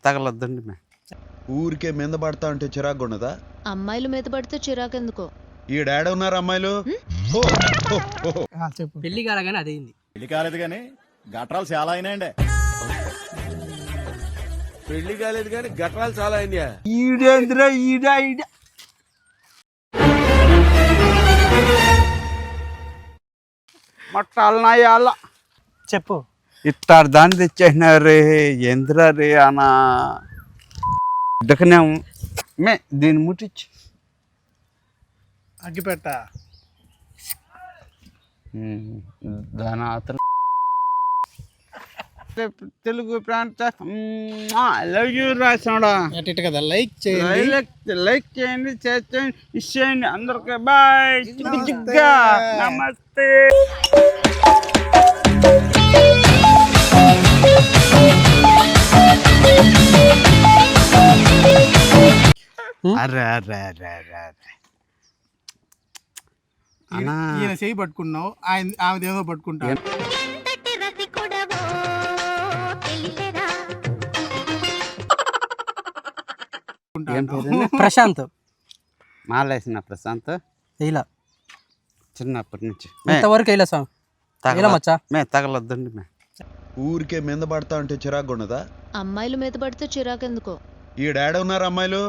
తగలొద్దండి ఊరికే మీద పడతా అంటే చిరాకు ఉండదా? అమ్మాయిలు మీద పడితే చిరాకెందుకో. ఈ డాడీ ఉన్నారు అమ్మాయిలు. చెప్పు. పెళ్లి కాలగానే అదేంది. పెళ్లి కాలేదు కానీ గట్రాలు చాలా అయినాయండి. పెళ్లి కాలేదు కానీ గట్రాలు చాలా అయినాయా? ఈడేంద్ర ఈడ మట్టాలనాయాల చెప్పు. ఇట్టారు దాన్ని తెచ్చేసినారు రే ఏంద్ర రే అనా డకనేము మే దీన్ని ముట్టించి అగ్గిపెట్ట దాని అతను తెలుగు ప్రాంత లవ్ యూ రాసాడా ఎట్ట కదా లైక్ చేయండి, లైక్ చేయండి, షేర్ చేయండి, ఇచ్చేయండి. అందరికీ బాయ్, నమస్తే. అరే అరే అరే అరే అరే ఈయన చేయి పట్టుకున్నావు, ఆమె ఏదో పట్టుకుంటా. ప్రశాంత్ మాలేసిన ప్రశాంత్ ఇలా చిన్నప్పటి నుంచి ఇంతవరకు ఇలా సాంగ్ తగలొద్దండి ఊరికే మీద పడతా అంటే చిరాకు ఉండదా? అమ్మాయిల మీద పడితే చిరాకెందుకో. ఈ డాడీ ఉన్నారు అమ్మాయిలు.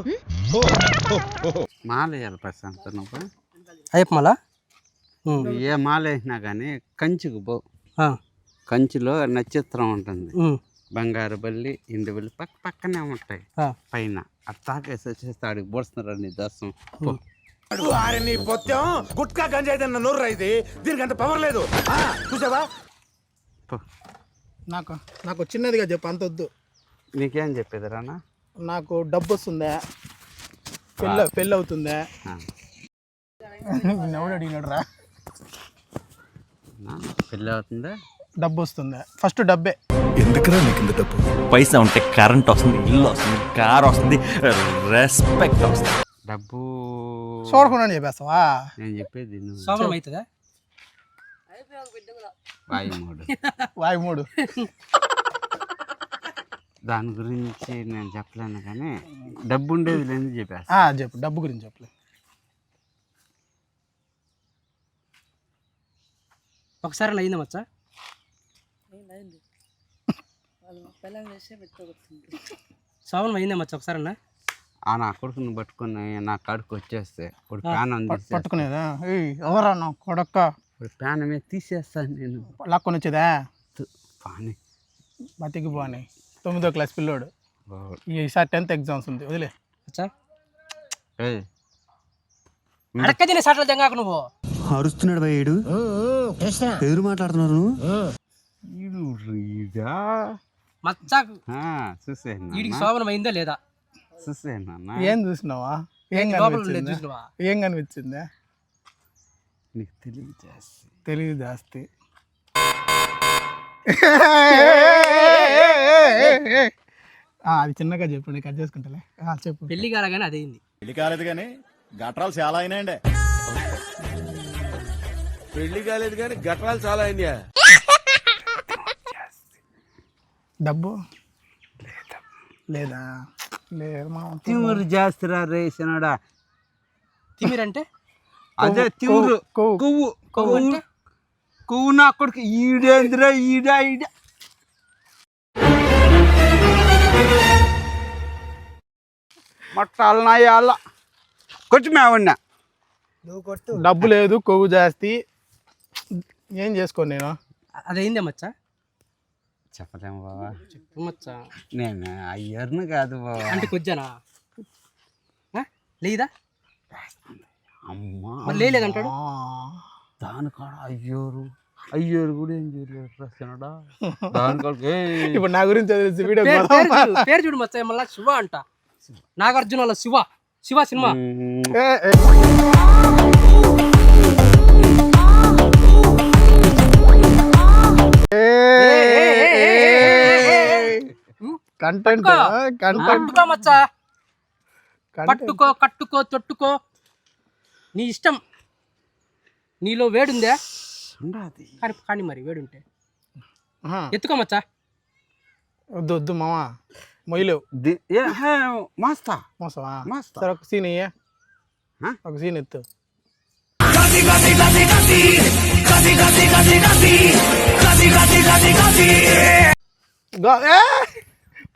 మాలేయాలి ప్రశాంత్ నువ్వు అయ్యప్ప మళ్ళా ఏ మాల వేసినా కానీ కంచికి పో. కంచిలో నక్షత్రం ఉంటుంది, బంగారు బల్లి, ఇండి బల్లి పక్కనే ఉంటాయి పైన. అట్టాకేసి వచ్చేస్తే ఆడికి పోస్తున్నారు నీ దర్శనం. నీ పొత్తం గుట్కా గంజాయి తిన్న నోరు రైతే దీనికి అంత పవర్ లేదు చూసావా? నాకు చిన్నదిగా చెప్పు, అంత వద్దు. నీకేం చెప్పేది రానా? నాకు డబ్బు వస్తుందా, పెళ్ళి అవుతుందా? ఎవడు అడిగినాడు రా? పెళ్ళి అవుతుందా, డబ్బు వస్తుందా? ఫస్ట్ డబ్బే. ఎందుకురా నీకు ఇంత డబ్బు? పైసా ఉంటే కరెంట్ వస్తుంది, ఇల్లు వస్తుంది, కార్ వస్తుంది, రెస్పెక్ట్ వస్తుంది. డబ్బు చూడకుండా చెప్పేస్తావా? నేను చెప్పేది సోమరం అవుతుందా? వాయుమూడు దాని గురించి నేను చెప్పలేను కానీ డబ్బు ఉండేది లేదు చెప్పేస్తా. చెప్పు, డబ్బు గురించి చెప్పలే. ఒకసారి అలా అయిందా మచ్చా? సోమరం అయిందా మచ్చా ఒకసారి అన్న? నా కొడుకుని పట్టుకుని నా కాడుకు వచ్చేస్తే ఇప్పుడు ప్యాన్ పట్టుకునేదా? ఎవరా నా కొడక్క? ఇప్పుడు ప్యాన్ మీద తీసేస్తాను నేను. లాక్కొని వచ్చేదా? పాని బతికి పోని 9వ క్లాస్ పిల్లోడు. ఈసారి 10th ఎగ్జామ్స్ ఉంది, వదిలే. అడక్కది సాటలు జంగాకు నువ్వు అరుస్తున్నాడు భయ్యుడు, ఎదురు మాట్లాడుతున్నారు. మచ్చాకు చూసేనా వీడికి శోభనం అయిందా లేదా? చూసేనా? ఏం చూసినావా? ఏం కనిపించిందా? నీకు తెలివి జాస్తి. అది చిన్నగా చెప్పు, నేను కట్ చేసుకుంటాలే. చెప్పు. పెళ్లి కాలగానే అదేంది. పెళ్లి కాలేదు కానీ గట్రాలు చాలా అయినాయండి. పెళ్లి కాలేదు కానీ గట్రాలు చాలా అయినాయా? డబ్బు లేదా? తిమ్మురు జాస్తిరా రేసినాడా? తిమ్మిరంటే అదే తిమ్మురు, కొవ్వు. కొవ్వు నా కొడుకు. ఈడేంద్ర ఈడ మట్టాలనాయాల కొట్టి మేవన్నా. డబ్బు లేదు, కొవ్వు జాస్తి, ఏం చేసుకోను నేను. అదేందే మచ్చా? చెప్పలేము బాబా. చెప్పు మచ్చా. నేను అయ్యర్ను కాదు బాబా. అంటే కొజ్జానా లేదా? అమ్మా మరి లేదంటాడు. దానికాడ అయ్యోరు కూడా ఏం చేయలేదు ప్రశ్నడా. దానికాడ ఇప్పుడు నా గురించి పేరు చూడు మచ్చా, మళ్ళా శివ అంట. నాగార్జున వాళ్ళ శివ సినిమా. మచ్చా పట్టుకో, కట్టుకో, తొట్టుకో, నీ ఇష్టం. నీలో వేడుందా? కానీ మరి వేడుంటే ఎత్తుకో మచ్చా. వద్దు వద్దు మామ మొయ్యలేవు మోస్తా మోసమా మోస్తా. సరే ఒక సీన్ ఇయ్యే ఆ? ఒక సీన్ ఎత్తు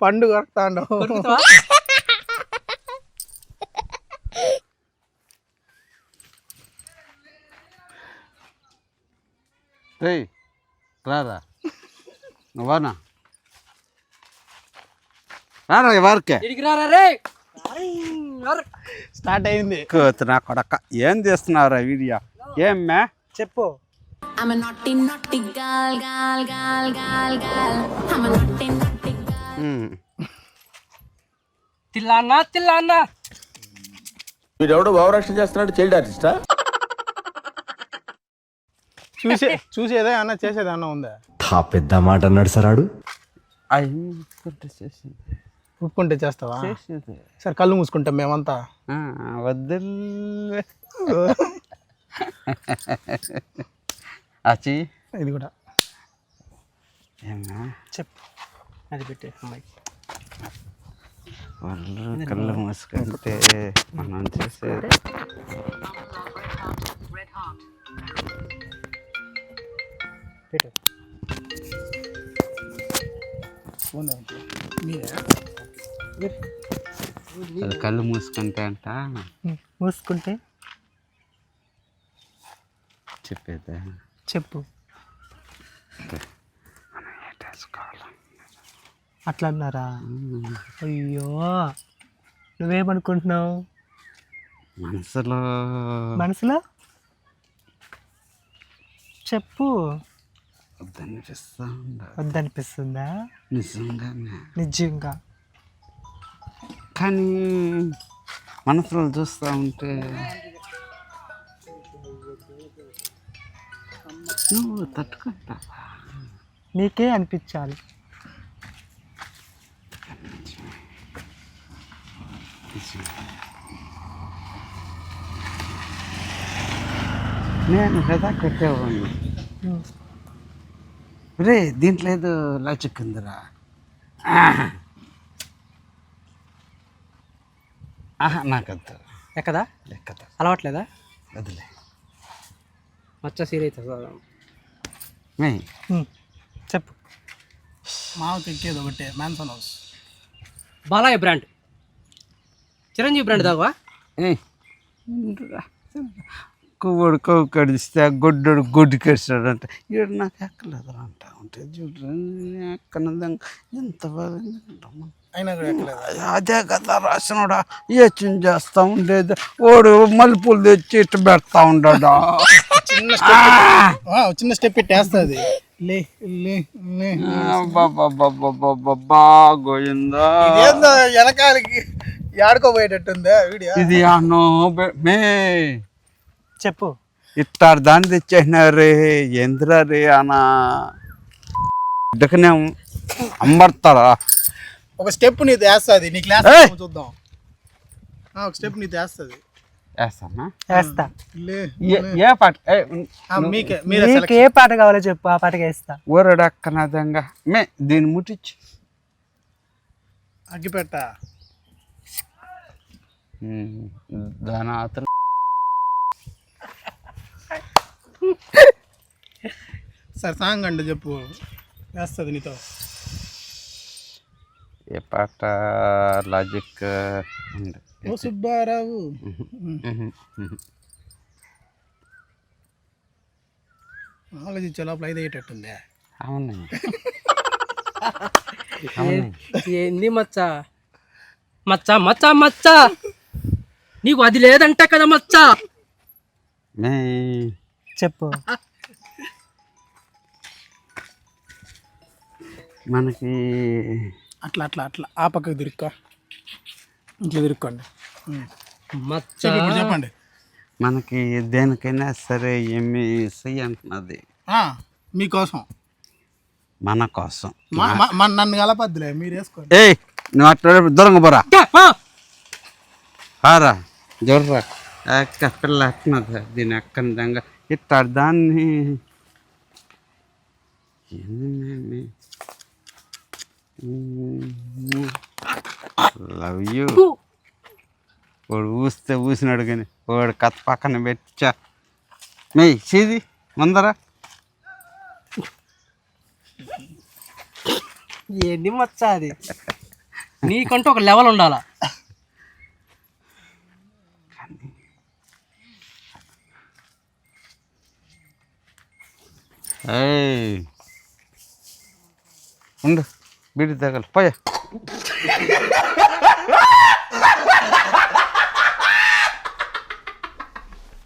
పండు కొడతాండవు కొరుకుతావా? రేయ్ రారా నువ్వానా రారా ఎవరికే ఇడికి రారా రే స్టార్ట్ అయింది నా కొడక ఏం తీస్తున్నావురా వీడియో ఏం మే చెప్పు I'm a naughty, naughty girl, girl, girl, girl, girl. I'm a naughty, naughty girl. Tillana వీడెవడో భావరక్షణ చేస్తున్నాడు, చైల్డ్ ఆర్టిస్టా? చూసేదే అన్న చేసేదే అన్న ఉందా పెద్ద మాట అన్నాడు సరాడు. చేసింది ఉప్పుకుంటే చేస్తావా చేసేది సరే కళ్ళు మూసుకుంటాం మేమంతా వద్దులే అచ్చి ఇది కూడా ఏమన్నా చెప్పు అది పెట్టే అమ్మాయి వాళ్ళు కళ్ళు మూసుకుంటే మనం చేసేది పెట్టు మీరే అది కళ్ళు మూసుకుంటే అంట మూసుకుంటే చెప్పేదా చెప్పు అట్లా అన్నారా అయ్యో నువ్వేమనుకుంటున్నావు మనసులో చెప్పు వద్దనిపిస్తుందా నిజంగా కానీ మనసులో చూస్తూ ఉంటే నువ్వు తట్టుకుంటావా నీకే అనిపించాలి నేను కదా కట్టేవాడిని రే దీంట్లో ఏదో లాజిక్ ఉందిరా నాకద్దు ఎక్కదా ఎక్కదా అలవాట్లేదా వదిలే మచ్చ సీరియస్ చెప్పు మాకు ఎక్కేది ఒకటే mansion house Balayya brand Chiranjeevi brand దాకా కొవ్వడు కొవ్వు కడిస్తే గొడ్డడు గొడ్డు కడిస్తాడు అంట ఈడు నాకు ఎక్కలేదు అంట ఉంటుంది చూడు ఎక్కనందంగా ఎంత బాగా అయినా కూడా ఎక్కలేదు అదే కదా రాసినోడా ఏం చేస్తా ఉండేది వాడు మల్లెపూలు తెచ్చి ఇట్టు పెడతా ఉన్నాడా చిన్న స్టెప్ పెట్టేస్తుంది లే లే లే గోయిందా వెనకాలకి ఆడుకోబోయేటట్టుందా వీడియో ఇది అన్నో మే చెప్పు ఇట్టారు దాన్ని తెచ్చేసినారే ఎంద్రా రే అనా ఇద్దకనే అమ్మడతారా ఒక స్టెప్ నీది వేస్తుంది నీ క్లాస్ చూద్దాం ఒక స్టెప్ నీది వేస్తుంది వేస్తానా వేస్తా ఏ పాట మీకు ఏ పాట కావాలో చెప్పు ఆ పాటకి వేస్తా ఊరడక్కనదంగా మే దీన్ని ముట్టించు అగ్గిపెట్ట దాని అతను సరే సాంగ్ అంటే చెప్పు వేస్తుంది నీతో ఏ పాట లాజిక్ ఉంది ఓ సుబ్బారావు ఆలోచించే లోపల ఐదు అయ్యేటట్టుందే అవునండి ఏంది మచ్చ మచ్చ మచ్చ మచ్చ నీకు అది లేదంట కదా మచ్చ చెప్పు మనకి అట్లా అట్లా అట్లా ఆ పక్కకు తిరుక్కో ఇట్లా తిరుక్కోండి మచ్చ ఇప్పుడు చెప్పండి మనకి దేనికైనా సరే ఏమి సై అంటున్నది మీకోసం మన కోసం నన్ను కలపద్దులే మీరు వేసుకోండి ఏయ్ నువ్వు అట్లా దూరంగా పోరా పారా జోర్రా అక్క పిల్ల అట్టినది దీని అక్కనిదంగా ఇట్టాడు దాన్ని లవ్ యూ. వాడు ఊస్తే ఊసినాడు కానీ వాడు కథ పక్కన పెట్టా మెయ్ చీది ముందర. ఏంది మచ్చ అది? నీకంటూ ఒక లెవెల్ ఉండాలా. ఏయ్ ఉండు బీడి తగలు పోయా.